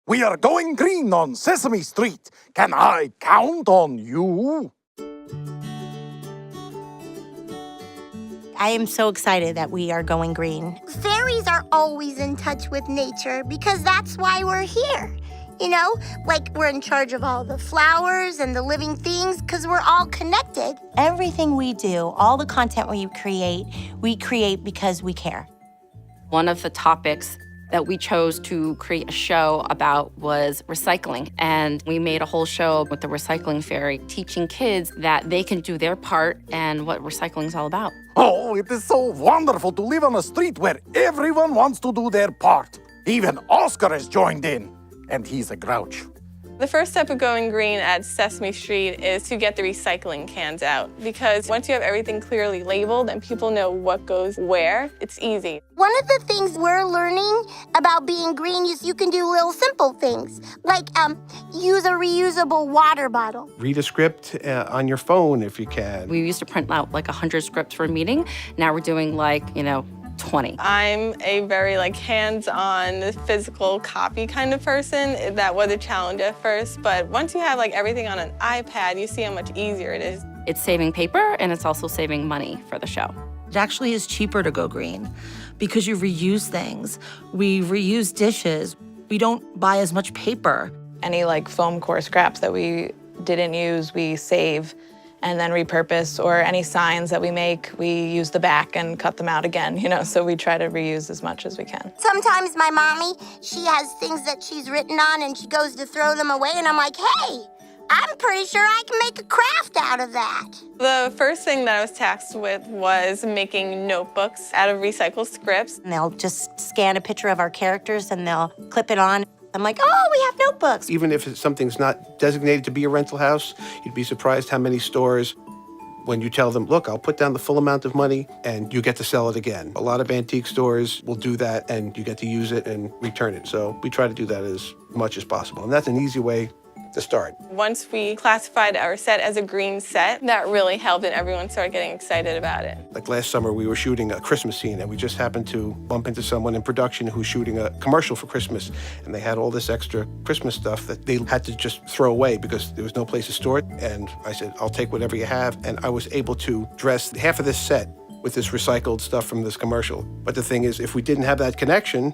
We are going green on Sesame Street. Can I count on you? I am so excited that we are going green. Fairies are always in touch with nature because that's why we're here. You know, like we're in charge of all the flowers and the living things because we're all connected. Everything we do, all the content we create because we care. One of the topics that we chose to create a show about was recycling. And we made a whole show with the recycling fairy, teaching kids that they can do their part and what recycling is all about. Oh, it is so wonderful to live on a street where everyone wants to do their part. Even Oscar has joined in, and he's a grouch. The first step of going green at Sesame Street is to get the recycling cans out, because once you have everything clearly labeled and people know what goes where, it's easy. One of the things we're learning about being green is you can do little simple things, like use a reusable water bottle. Read a script on your phone if you can. We used to print out like 100 scripts for a meeting. Now we're doing 20. I'm a very hands-on, physical copy kind of person. That was a challenge at first, but once you have everything on an iPad, you see how much easier it is. It's saving paper and it's also saving money for the show. It actually is cheaper to go green because you reuse things. We reuse dishes. We don't buy as much paper. Any foam core scraps that we didn't use, we save and then repurpose, or any signs that we make, we use the back and cut them out again, so we try to reuse as much as we can. Sometimes my mommy, she has things that she's written on and she goes to throw them away and I'm like, hey, I'm pretty sure I can make a craft out of that. The first thing that I was tasked with was making notebooks out of recycled scripts. And they'll just scan a picture of our characters and they'll clip it on. I'm like, oh, we have notebooks. Even if something's not designated to be a rental house, you'd be surprised how many stores, when you tell them, look, I'll put down the full amount of money and you get to sell it again. A lot of antique stores will do that and you get to use it and return it. So we try to do that as much as possible. And that's an easy way to start. Once we classified our set as a green set, that really helped and everyone started getting excited about it. Like last summer, we were shooting a Christmas scene and we just happened to bump into someone in production who's shooting a commercial for Christmas. And they had all this extra Christmas stuff that they had to just throw away because there was no place to store it. And I said, I'll take whatever you have. And I was able to dress half of this set with this recycled stuff from this commercial. But the thing is, if we didn't have that connection,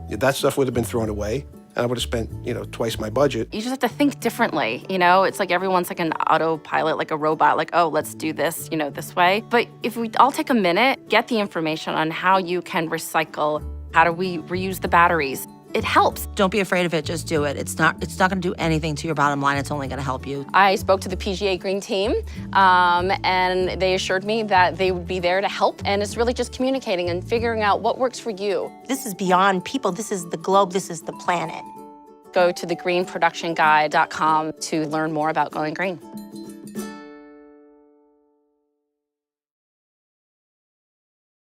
that stuff would have been thrown away. And I would have spent, twice my budget. You just have to think differently, It's like everyone's like an autopilot, like a robot, oh, let's do this, this way. But if we all take a minute, get the information on how you can recycle, how do we reuse the batteries, it helps. Don't be afraid of it, just do it. It's not gonna do anything to your bottom line, it's only gonna help you. I spoke to the PGA Green team, and they assured me that they would be there to help, and it's really just communicating and figuring out what works for you. This is beyond people, this is the globe, this is the planet. Go to thegreenproductionguide.com to learn more about going green.